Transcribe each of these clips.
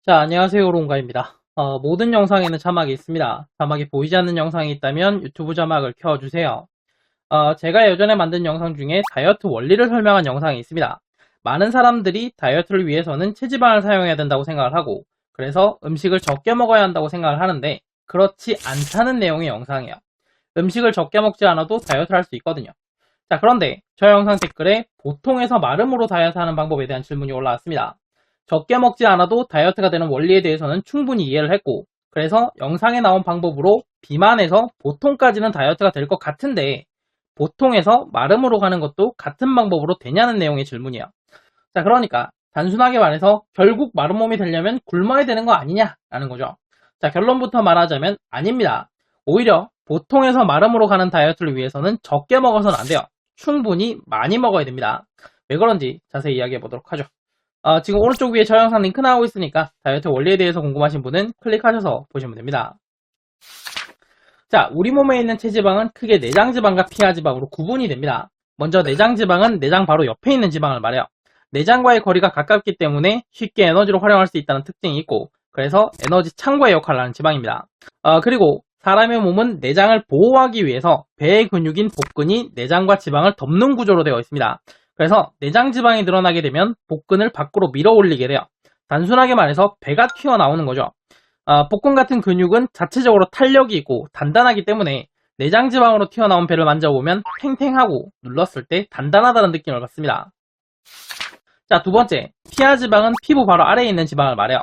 자, 안녕하세요. 로운가입니다. 모든 영상에는 자막이 있습니다. 자막이 보이지 않는 영상이 있다면 유튜브 자막을 켜주세요. 제가 예전에 만든 영상 중에 다이어트 원리를 설명한 영상이 있습니다. 많은 사람들이 다이어트를 위해서는 체지방을 사용해야 된다고 생각을 하고, 그래서 음식을 적게 먹어야 한다고 생각을 하는데, 그렇지 않다는 내용의 영상이에요. 음식을 적게 먹지 않아도 다이어트를 할 수 있거든요. 자, 그런데 저 영상 댓글에 보통에서 마름으로 다이어트 하는 방법에 대한 질문이 올라왔습니다. 적게 먹지 않아도 다이어트가 되는 원리에 대해서는 충분히 이해를 했고, 그래서 영상에 나온 방법으로 비만에서 보통까지는 다이어트가 될 것 같은데, 보통에서 마름으로 가는 것도 같은 방법으로 되냐는 내용의 질문이에요. 자, 그러니까 단순하게 말해서 결국 마른 몸이 되려면 굶어야 되는 거 아니냐라는 거죠. 자, 결론부터 말하자면 아닙니다. 오히려 보통에서 마름으로 가는 다이어트를 위해서는 적게 먹어서는 안 돼요. 충분히 많이 먹어야 됩니다. 왜 그런지 자세히 이야기해 보도록 하죠. 지금 오른쪽 위에 저 영상 링크 나오고 있으니까 다이어트 원리에 대해서 궁금하신 분은 클릭하셔서 보시면 됩니다. 자, 우리 몸에 있는 체지방은 크게 내장지방과 피하지방으로 구분이 됩니다. 먼저 내장지방은 내장 바로 옆에 있는 지방을 말해요. 내장과의 거리가 가깝기 때문에 쉽게 에너지로 활용할 수 있다는 특징이 있고, 그래서 에너지 창고의 역할을 하는 지방입니다. 그리고 사람의 몸은 내장을 보호하기 위해서 배의 근육인 복근이 내장과 지방을 덮는 구조로 되어 있습니다. 그래서 내장 지방이 늘어나게 되면 복근을 밖으로 밀어 올리게 돼요. 단순하게 말해서 배가 튀어나오는 거죠. 복근 같은 근육은 자체적으로 탄력이 있고 단단하기 때문에 내장 지방으로 튀어나온 배를 만져보면 탱탱하고 눌렀을 때 단단하다는 느낌을 받습니다. 자, 두 번째, 피하 지방은 피부 바로 아래에 있는 지방을 말해요.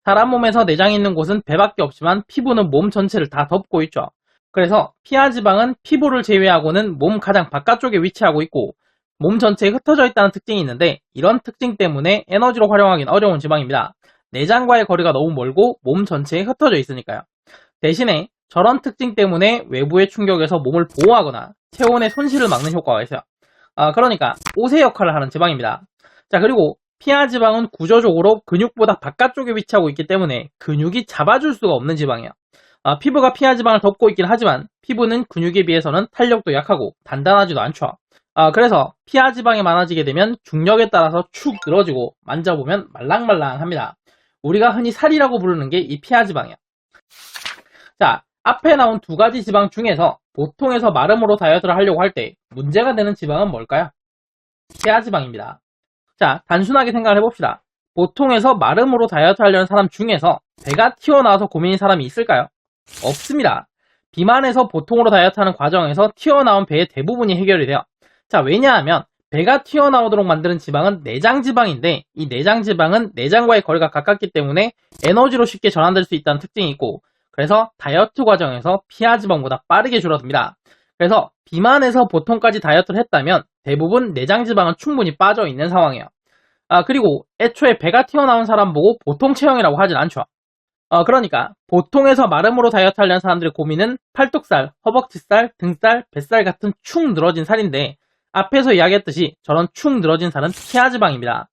사람 몸에서 내장이 있는 곳은 배밖에 없지만 피부는 몸 전체를 다 덮고 있죠. 그래서 피하 지방은 피부를 제외하고는 몸 가장 바깥쪽에 위치하고 있고 몸 전체에 흩어져 있다는 특징이 있는데 이런 특징 때문에 에너지로 활용하기는 어려운 지방입니다. 내장과의 거리가 너무 멀고 몸 전체에 흩어져 있으니까요. 대신에 저런 특징 때문에 외부의 충격에서 몸을 보호하거나 체온의 손실을 막는 효과가 있어요. 그러니까 옷의 역할을 하는 지방입니다. 자, 그리고 피하 지방은 구조적으로 근육보다 바깥쪽에 위치하고 있기 때문에 근육이 잡아줄 수가 없는 지방이에요. 피부가 피하 지방을 덮고 있긴 하지만 피부는 근육에 비해서는 탄력도 약하고 단단하지도 않죠. 그래서 피하 지방이 많아지게 되면 중력에 따라서 축 늘어지고 만져보면 말랑말랑합니다. 우리가 흔히 살이라고 부르는 게 이 피하 지방이에요. 자, 앞에 나온 두 가지 지방 중에서 보통에서 마름으로 다이어트를 하려고 할 때 문제가 되는 지방은 뭘까요? 피하 지방입니다. 자, 단순하게 생각을 해봅시다. 보통에서 마름으로 다이어트 하려는 사람 중에서 배가 튀어나와서 고민인 사람이 있을까요? 없습니다. 비만에서 보통으로 다이어트하는 과정에서 튀어나온 배의 대부분이 해결이 돼요. 자, 왜냐하면 배가 튀어나오도록 만드는 지방은 내장 지방인데 이 내장 지방은 내장과의 거리가 가깝기 때문에 에너지로 쉽게 전환될 수 있다는 특징이 있고 그래서 다이어트 과정에서 피하 지방보다 빠르게 줄어듭니다. 그래서 비만에서 보통까지 다이어트를 했다면 대부분 내장 지방은 충분히 빠져 있는 상황이에요. 그리고 애초에 배가 튀어나온 사람 보고 보통 체형이라고 하진 않죠. 그러니까 보통에서 마름으로 다이어트 하려는 사람들의 고민은 팔뚝살, 허벅지살, 등살, 뱃살 같은 축 늘어진 살인데 앞에서 이야기했듯이 저런 축 늘어진 살은 피하 지방입니다.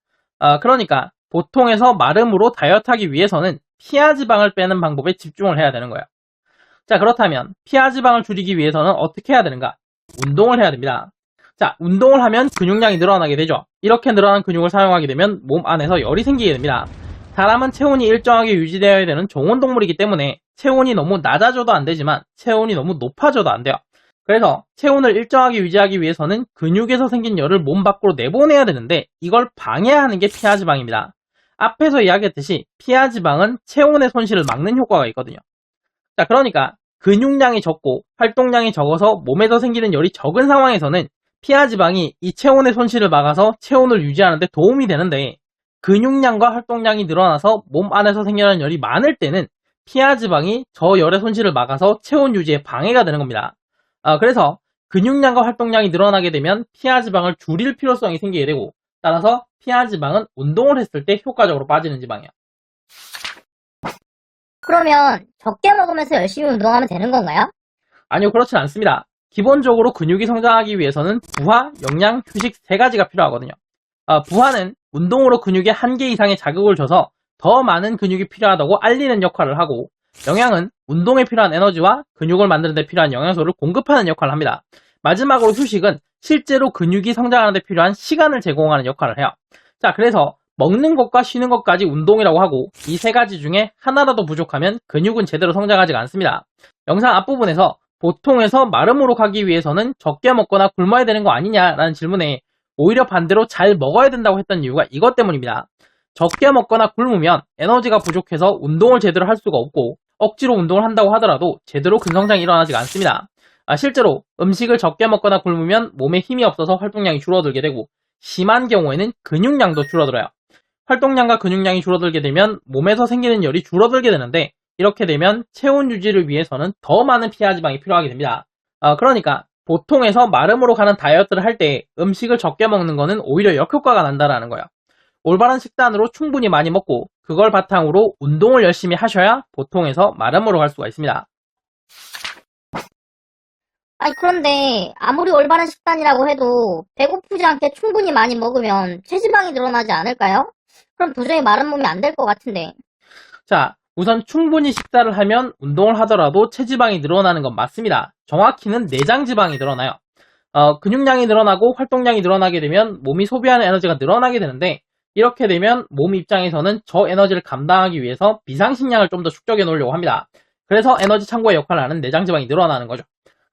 그러니까 보통에서 마름으로 다이어트 하기 위해서는 피하 지방을 빼는 방법에 집중을 해야 되는 거예요. 자, 그렇다면 피하 지방을 줄이기 위해서는 어떻게 해야 되는가? 운동을 해야 됩니다. 자, 운동을 하면 근육량이 늘어나게 되죠. 이렇게 늘어난 근육을 사용하게 되면 몸 안에서 열이 생기게 됩니다. 사람은 체온이 일정하게 유지되어야 되는 종온동물이기 때문에 체온이 너무 낮아져도 안 되지만 체온이 너무 높아져도 안 돼요. 그래서 체온을 일정하게 유지하기 위해서는 근육에서 생긴 열을 몸 밖으로 내보내야 되는데 이걸 방해하는 게 피하 지방입니다. 앞에서 이야기했듯이 피하 지방은 체온의 손실을 막는 효과가 있거든요. 자, 그러니까 근육량이 적고 활동량이 적어서 몸에서 생기는 열이 적은 상황에서는 피하 지방이 이 체온의 손실을 막아서 체온을 유지하는 데 도움이 되는데 근육량과 활동량이 늘어나서 몸 안에서 생겨나는 열이 많을 때는 피하 지방이 저 열의 손실을 막아서 체온 유지에 방해가 되는 겁니다. 그래서 근육량과 활동량이 늘어나게 되면 피하 지방을 줄일 필요성이 생기게 되고 따라서 피하 지방은 운동을 했을 때 효과적으로 빠지는 지방이야. 그러면 적게 먹으면서 열심히 운동하면 되는 건가요? 아니요, 그렇진 않습니다. 기본적으로 근육이 성장하기 위해서는 부하, 영양, 휴식 세 가지가 필요하거든요. 부하는 운동으로 근육에 한 개 이상의 자극을 줘서 더 많은 근육이 필요하다고 알리는 역할을 하고 영양은 운동에 필요한 에너지와 근육을 만드는 데 필요한 영양소를 공급하는 역할을 합니다. 마지막으로 휴식은 실제로 근육이 성장하는 데 필요한 시간을 제공하는 역할을 해요. 자, 그래서 먹는 것과 쉬는 것까지 운동이라고 하고 이 세 가지 중에 하나라도 부족하면 근육은 제대로 성장하지 않습니다. 영상 앞부분에서 보통에서 마름으로 가기 위해서는 적게 먹거나 굶어야 되는 거 아니냐라는 질문에 오히려 반대로 잘 먹어야 된다고 했던 이유가 이것 때문입니다. 적게 먹거나 굶으면 에너지가 부족해서 운동을 제대로 할 수가 없고 억지로 운동을 한다고 하더라도 제대로 근성장이 일어나지 않습니다. 실제로 음식을 적게 먹거나 굶으면 몸에 힘이 없어서 활동량이 줄어들게 되고 심한 경우에는 근육량도 줄어들어요. 활동량과 근육량이 줄어들게 되면 몸에서 생기는 열이 줄어들게 되는데 이렇게 되면 체온 유지를 위해서는 더 많은 피하 지방이 필요하게 됩니다. 그러니까 보통에서 마름으로 가는 다이어트를 할 때 음식을 적게 먹는 거는 오히려 역효과가 난다라는 거예요. 올바른 식단으로 충분히 많이 먹고 그걸 바탕으로 운동을 열심히 하셔야 보통에서 마름으로 갈 수가 있습니다. 아니, 그런데 아무리 올바른 식단이라고 해도 배고프지 않게 충분히 많이 먹으면 체지방이 늘어나지 않을까요? 그럼 도저히 마른 몸이 안 될 것 같은데. 자, 우선 충분히 식사를 하면 운동을 하더라도 체지방이 늘어나는 건 맞습니다. 정확히는 내장 지방이 늘어나요. 근육량이 늘어나고 활동량이 늘어나게 되면 몸이 소비하는 에너지가 늘어나게 되는데 이렇게 되면 몸 입장에서는 저 에너지를 감당하기 위해서 비상식량을 좀 더 축적해 놓으려고 합니다. 그래서 에너지 창고의 역할을 하는 내장 지방이 늘어나는 거죠.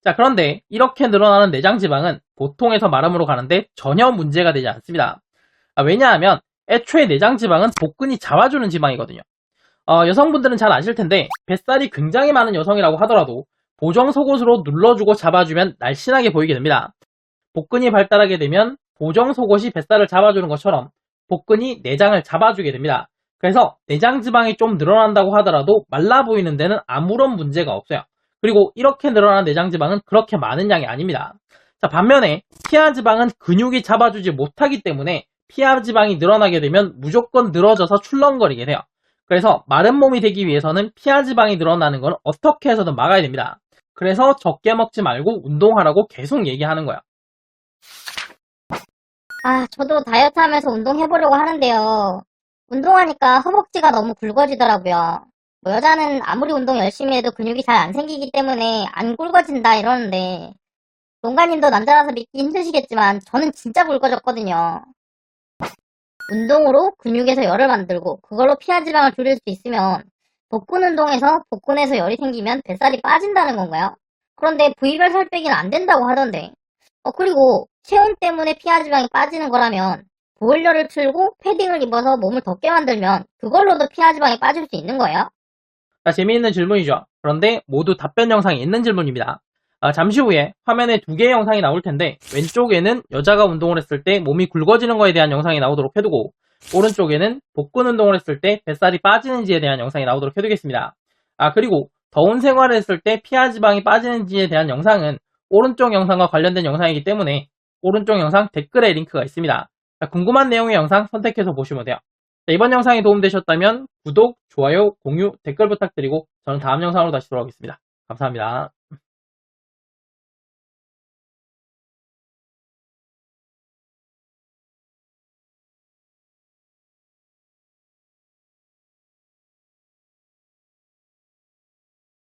자, 그런데 이렇게 늘어나는 내장 지방은 보통에서 마름으로 가는데 전혀 문제가 되지 않습니다. 왜냐하면 애초에 내장 지방은 복근이 잡아주는 지방이거든요. 여성분들은 잘 아실 텐데 뱃살이 굉장히 많은 여성이라고 하더라도 보정 속옷으로 눌러주고 잡아주면 날씬하게 보이게 됩니다. 복근이 발달하게 되면 보정 속옷이 뱃살을 잡아주는 것처럼 복근이 내장을 잡아주게 됩니다. 그래서 내장 지방이 좀 늘어난다고 하더라도 말라 보이는 데는 아무런 문제가 없어요. 그리고 이렇게 늘어난 내장 지방은 그렇게 많은 양이 아닙니다. 자, 반면에 피하 지방은 근육이 잡아주지 못하기 때문에 피하 지방이 늘어나게 되면 무조건 늘어져서 출렁거리게 돼요. 그래서 마른 몸이 되기 위해서는 피하 지방이 늘어나는 건 어떻게 해서든 막아야 됩니다. 그래서 적게 먹지 말고 운동하라고 계속 얘기하는 거야. 저도 다이어트 하면서 운동해보려고 하는데요. 운동하니까 허벅지가 너무 굵어지더라고요. 뭐 여자는 아무리 운동 열심히 해도 근육이 잘 안 생기기 때문에 안 굵어진다 이러는데, 농가님도 남자라서 믿기 힘드시겠지만 저는 진짜 굵어졌거든요. 운동으로 근육에서 열을 만들고 그걸로 피하 지방을 줄일 수 있으면 복근 운동에서 복근에서 열이 생기면 뱃살이 빠진다는 건가요? 그런데 부위별 살 빼기는 안 된다고 하던데. 그리고 체온 때문에 피하 지방이 빠지는 거라면 보일러를 틀고 패딩을 입어서 몸을 덥게 만들면 그걸로도 피하 지방이 빠질 수 있는 거예요? 자, 재미있는 질문이죠. 그런데 모두 답변 영상이 있는 질문입니다. 잠시 후에 화면에 두 개의 영상이 나올 텐데 왼쪽에는 여자가 운동을 했을 때 몸이 굵어지는 거에 대한 영상이 나오도록 해두고 오른쪽에는 복근 운동을 했을 때 뱃살이 빠지는지에 대한 영상이 나오도록 해두겠습니다. 그리고 더운 생활을 했을 때 피하 지방이 빠지는지에 대한 영상은 오른쪽 영상과 관련된 영상이기 때문에 오른쪽 영상 댓글에 링크가 있습니다. 자, 궁금한 내용의 영상 선택해서 보시면 돼요. 자, 이번 영상이 도움되셨다면 구독, 좋아요, 공유, 댓글 부탁드리고 저는 다음 영상으로 다시 돌아오겠습니다. 감사합니다.